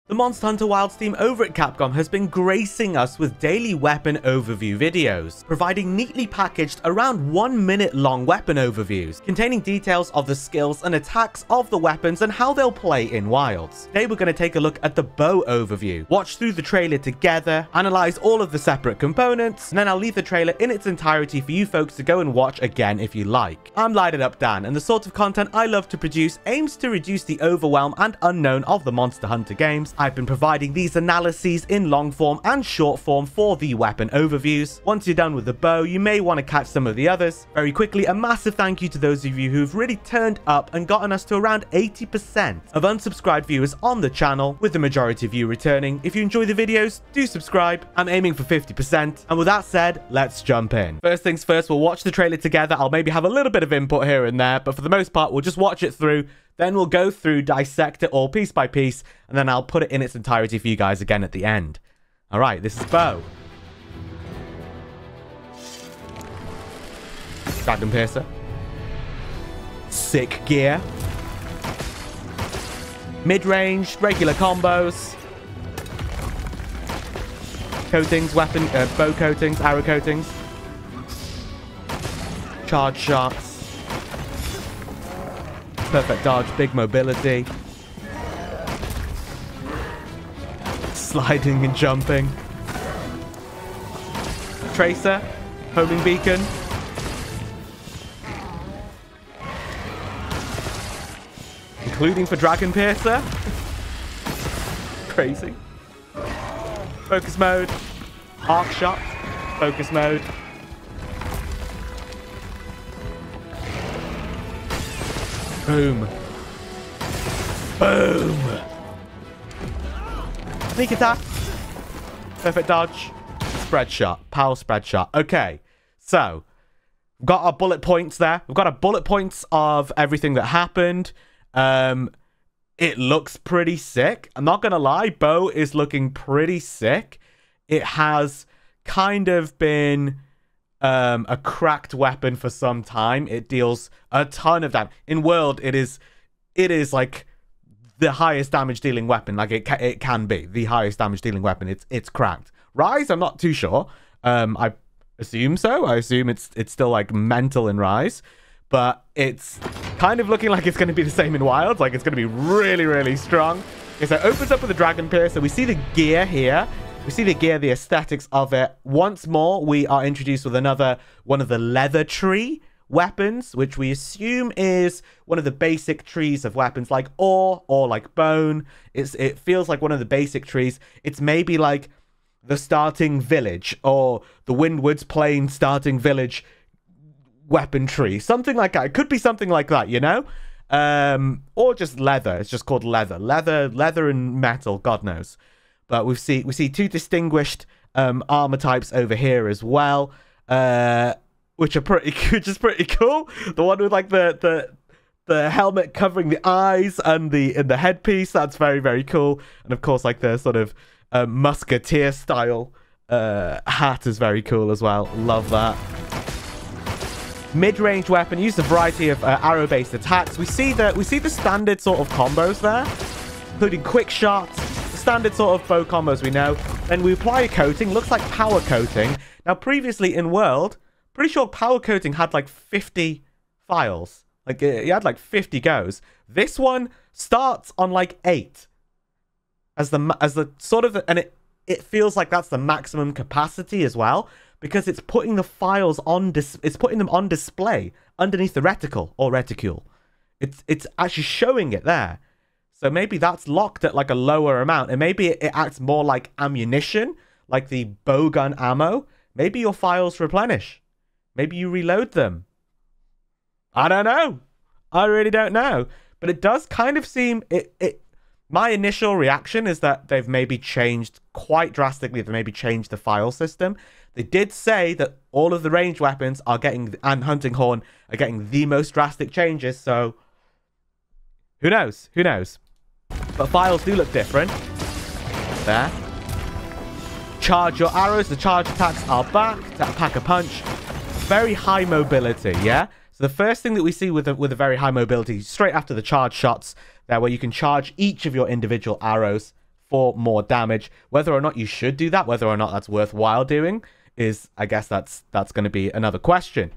The Monster Hunter Wilds team over at Capcom has been gracing us with daily weapon overview videos, providing neatly packaged around 1 minute long weapon overviews, containing details of the skills and attacks of the weapons and how they'll play in Wilds. Today we're going to take a look at the bow overview, watch through the trailer together, analyze all of the separate components, and then I'll leave the trailer in its entirety for you folks to go and watch again if you like. I'm Lighted Up Dan, and the sort of content I love to produce aims to reduce the overwhelm and unknown of the Monster Hunter games. I've been providing these analyses in long form and short form for the weapon overviews. Once you're done with the bow, you may want to catch some of the others. Very quickly, a massive thank you to those of you who've really turned up and gotten us to around 80% of unsubscribed viewers on the channel, with the majority of you returning. If you enjoy the videos, do subscribe. I'm aiming for 50%. And with that said, let's jump in. First things first, we'll watch the trailer together. I'll maybe have a little bit of input here and there, but for the most part, we'll just watch it through. Then we'll go through, dissect it all piece by piece, and then I'll put it in its entirety for you guys again at the end. All right, this is bow. Dragon Piercer. Sick gear. Mid-range, regular combos. Coatings, weapon, bow coatings, arrow coatings. Charge shots. Perfect dodge, big mobility. Sliding and jumping. Tracer, homing beacon. Including for Dragon Piercer. Crazy. Focus mode. Arc shot. Focus mode. Boom. Boom. Sneak attack. Perfect dodge. Spread shot. Power spread shot. Okay. So, we've got our bullet points there. We've got our bullet points of everything that happened. It looks pretty sick. I'm not going to lie. Bow is looking pretty sick. It has kind of been a cracked weapon for some time. It deals a ton of damage. In World, it is like the highest damage dealing weapon. Like it can be the highest damage dealing weapon. It's cracked. Rise, I'm not too sure. I assume so. I assume it's still like mental in Rise, but it's kind of looking like it's going to be the same in Wilds. Like it's going to be really, really strong. Okay, so it opens up with the Dragon Piercer. We see the gear here. We see the gear, the aesthetics of it. Once more, we are introduced with another one of the leather tree weapons, which we assume is one of the basic trees of weapons, like ore or like bone. It feels like one of the basic trees. It's maybe like the starting village or the Windward's Plain starting village weapon tree. Something like that. It could be something like that, you know? Or just leather. It's just called leather. Leather and metal, God knows. But we see two distinguished armor types over here as well, which are pretty cool. The one with like the helmet covering the eyes and the headpiece, that's very, very cool. And of course, like the sort of musketeer style hat is very cool as well. Love that. Mid-range weapon, used a variety of arrow-based attacks. We see the standard sort of combos there, including quick shots. Standard sort of bow combos we know. Then we apply a coating. Looks like power coating. Now, previously in World, pretty sure power coating had like 50 files. Like, it had like 50 goes. This one starts on like 8. As the sort of... And it feels like that's the maximum capacity as well. Because it's putting the files on... It's putting them on display underneath the reticle or reticule. It's actually showing it there. So maybe that's locked at like a lower amount. And maybe it acts more like ammunition, like the bowgun ammo. Maybe your files replenish. Maybe you reload them. I don't know. I really don't know. But it does kind of seem... My initial reaction is that they've maybe changed quite drastically. They maybe changed the file system. They did say that all of the ranged weapons are getting... And Hunting Horn are getting the most drastic changes. So who knows? Who knows? But files do look different. There. Charge your arrows. The charge attacks are back. Pack a punch. Very high mobility, yeah? So the first thing that we see with a very high mobility, straight after the charge shots, there where you can charge each of your individual arrows. for more damage. Whether or not you should do that, whether or not that's worthwhile doing, is, I guess that's going to be another question.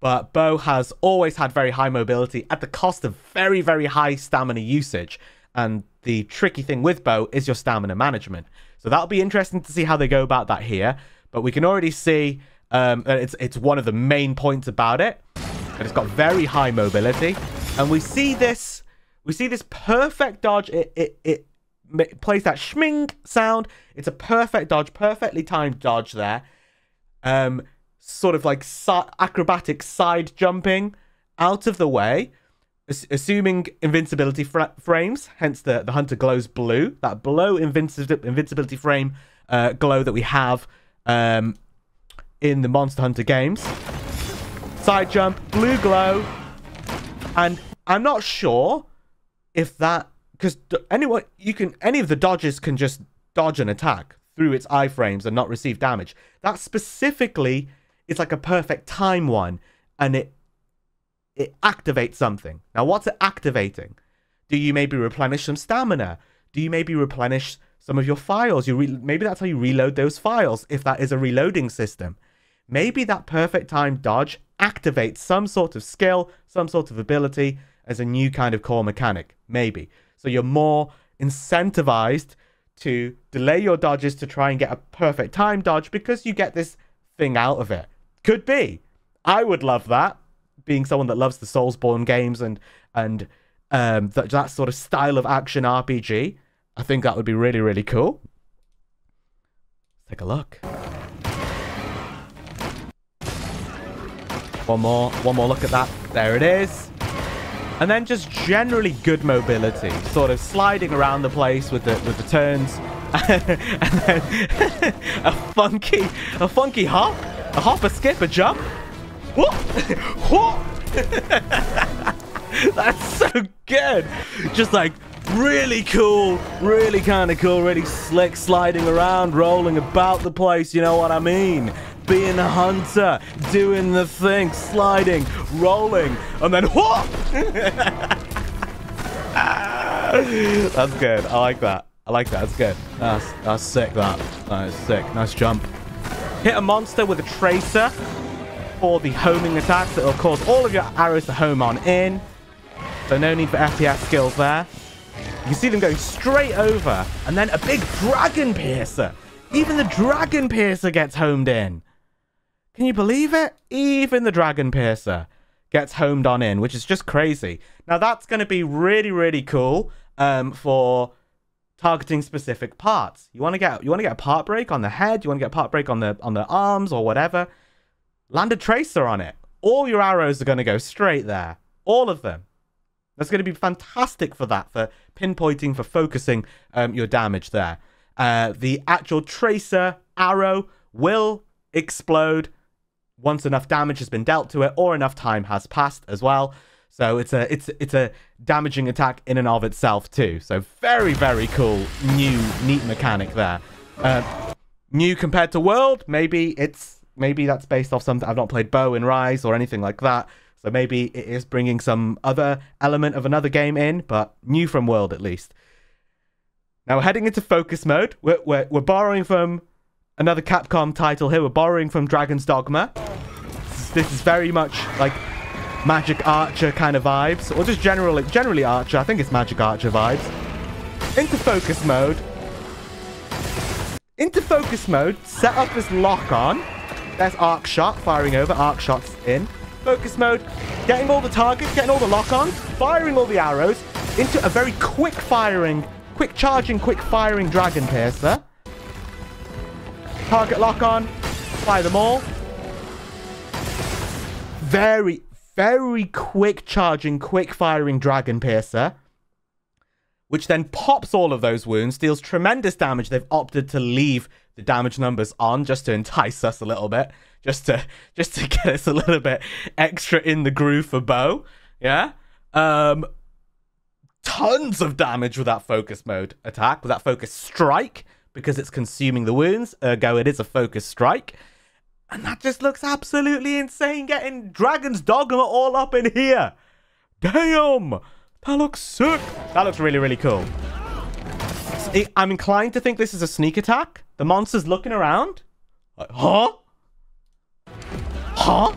But Bo has always had very high mobility at the cost of very, very high stamina usage. And the tricky thing with Bo is your stamina management. So that'll be interesting to see how they go about that here. But we can already see it's one of the main points about it. That it's got very high mobility. And we see this perfect dodge. It plays that shming sound. It's a perfect dodge, perfectly timed dodge there. Sort of like acrobatic side jumping out of the way, assuming invincibility frames, hence the hunter glows blue, that below invincibility frame glow that we have in the Monster Hunter games. Side jump, blue glow, and I'm not sure if that, because any of the dodges can just dodge an attack through its iframes and not receive damage. That specifically is like a perfect time one, and it activates something. Now, what's it activating? Do you maybe replenish some stamina? Do you maybe replenish some of your files? Maybe that's how you reload those files, if that is a reloading system. Maybe that perfect time dodge activates some sort of skill, some sort of ability as a new kind of core mechanic. Maybe. So you're more incentivized to delay your dodges to try and get a perfect time dodge because you get this thing out of it. Could be. I would love that, being someone that loves the Soulsborne games and that sort of style of action RPG. I think that would be really, really cool. Let's take a look. One more look at that. There it is. And then just generally good mobility, sort of sliding around the place with the turns, and then a funky hop, a skip, a jump. Whoop, whoop. That's so good. Just like really cool, really kind of cool, really slick, sliding around, rolling about the place. You know what I mean? Being a hunter, doing the thing, sliding, rolling, and then whoop! That's good. I like that. That's good. That's sick. That is sick. Nice jump. Hit a monster with a tracer for the homing attacks that will cause all of your arrows to home on in. So no need for FPS skills there. You can see them going straight over, and then a big dragon piercer. Even the dragon piercer gets homed in. Can you believe it? Even the dragon piercer gets homed on in, which is just crazy. Now that's going to be really, really cool for targeting specific parts. You want to get a part break on the head. You want to get a part break on the arms or whatever. Land a tracer on it. All your arrows are going to go straight there. All of them. That's going to be fantastic for that, for pinpointing, for focusing your damage there. The actual tracer arrow will explode once enough damage has been dealt to it or enough time has passed as well. So it's a damaging attack in and of itself too. So very, very cool, new, neat mechanic there. New compared to World, maybe that's based off something. I've not played Bow in Rise or anything like that. So maybe it is bringing some other element of another game in, but new from World at least. Now we're heading into focus mode. We're borrowing from another Capcom title here. We're borrowing from Dragon's Dogma. This is very much like Magic Archer kind of vibes, or just generally Archer. I think it's Magic Archer vibes. Into focus mode. Set up this lock on. There's arc shot firing over. Arc shots in. Focus mode. Getting all the targets. Getting all the lock-ons. Firing all the arrows into a very quick firing dragon piercer. Target lock on. Fire them all. Very, very quick charging, quick firing dragon piercer, which then pops all of those wounds, deals tremendous damage. They've opted to leave the damage numbers on just to entice us a little bit, just to get us a little bit extra in the groove for Bow. Yeah. Tons of damage with that focus mode attack, with that focus strike, because it's consuming the wounds. Ergo, it is a focus strike. And that just looks absolutely insane, getting Dragon's Dogma all up in here. Damn! That looks sick. That looks really, really cool. I'm inclined to think this is a sneak attack. The monster's looking around. Like, huh? Huh?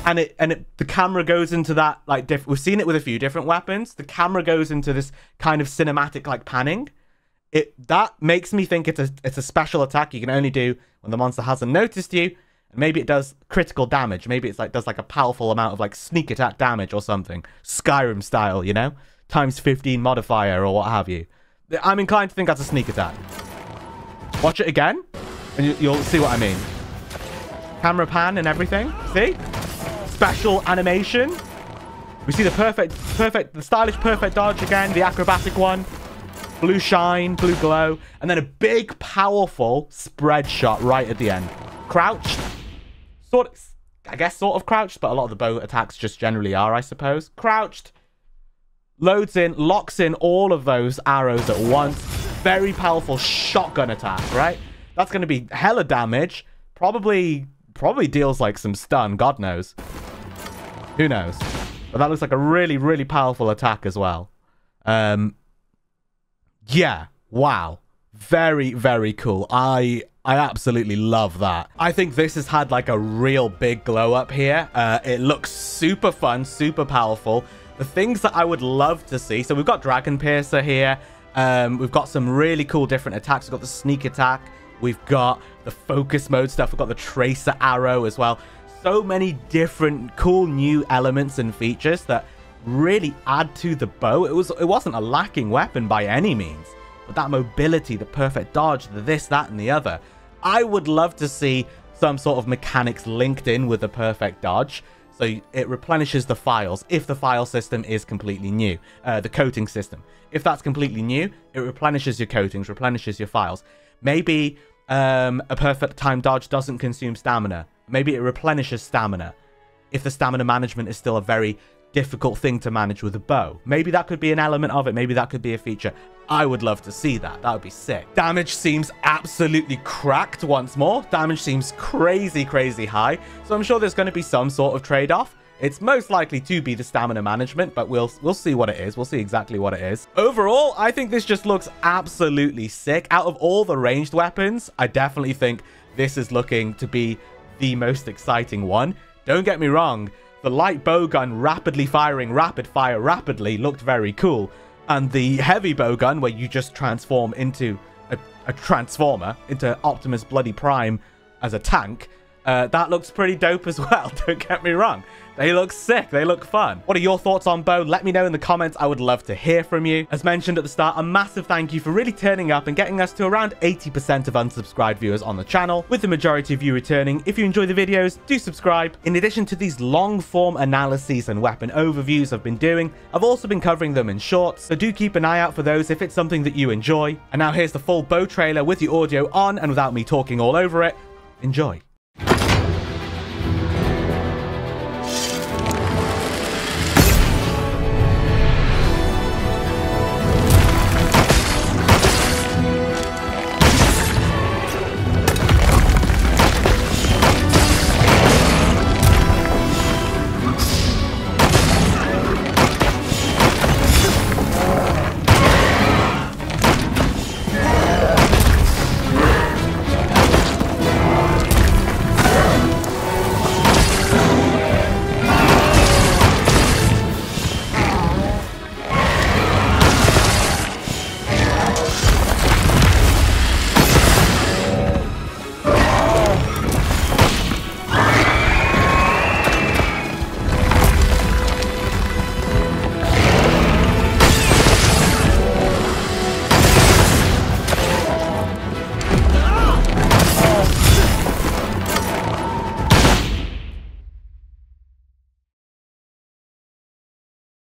And the camera goes into that, like, we've seen it with a few different weapons. The camera goes into this kind of cinematic, like, panning. That makes me think it's a special attack you can only do when the monster hasn't noticed you. And maybe it does critical damage. Maybe it's like does like a powerful amount of like sneak attack damage or something. Skyrim style, you know? Times 15 modifier or what have you. I'm inclined to think that's a sneak attack. Watch it again, and you'll see what I mean. Camera pan and everything. See? Special animation. We see the stylish perfect dodge again. The acrobatic one. Blue shine, blue glow. And then a big, powerful spread shot right at the end. Crouched. Sort of crouched, but a lot of the bow attacks just generally are, I suppose. Crouched. Loads in, locks in all of those arrows at once. Very powerful shotgun attack, right? That's going to be hella damage. Probably deals like some stun, God knows. Who knows? But that looks like a really, really powerful attack as well. Yeah, wow. Very, very cool. I absolutely love that. I think this has had like a real big glow up here. It looks super fun, super powerful. The things that I would love to see. So we've got Dragon Piercer here. We've got some really cool different attacks. We've got the sneak attack. We've got the focus mode stuff. We've got the tracer arrow as well. So many different cool new elements and features that really add to the bow. It wasn't a lacking weapon by any means. But that mobility, the perfect dodge, the this, that, and the other. I would love to see some sort of mechanics linked in with the perfect dodge. So it replenishes the files if the file system is completely new. The coating system. If that's completely new, it replenishes your coatings, replenishes your files. Maybe a perfect time dodge doesn't consume stamina. Maybe it replenishes stamina. If the stamina management is still a very difficult thing to manage with a bow. Maybe that could be an element of it. Maybe that could be a feature. I would love to see that. That would be sick. Damage seems absolutely cracked once more. Damage seems crazy, crazy high. So I'm sure there's going to be some sort of trade-off. It's most likely to be the stamina management, but we'll see what it is. We'll see exactly what it is. Overall, I think this just looks absolutely sick. Out of all the ranged weapons, I definitely think this is looking to be the most exciting one. Don't get me wrong. The light bowgun rapidly firing, rapid fire rapidly looked very cool. And the heavy bowgun, where you just transform into a transformer, into Optimus Bloody Prime as a tank, that looks pretty dope as well. Don't get me wrong. They look sick. They look fun. What are your thoughts on bow? Let me know in the comments. I would love to hear from you. As mentioned at the start, a massive thank you for really turning up and getting us to around 80% of unsubscribed viewers on the channel, with the majority of you returning. If you enjoy the videos, do subscribe. In addition to these long-form analyses and weapon overviews I've been doing, I've also been covering them in shorts, so do keep an eye out for those if it's something that you enjoy. And now here's the full bow trailer with the audio on and without me talking all over it. Enjoy.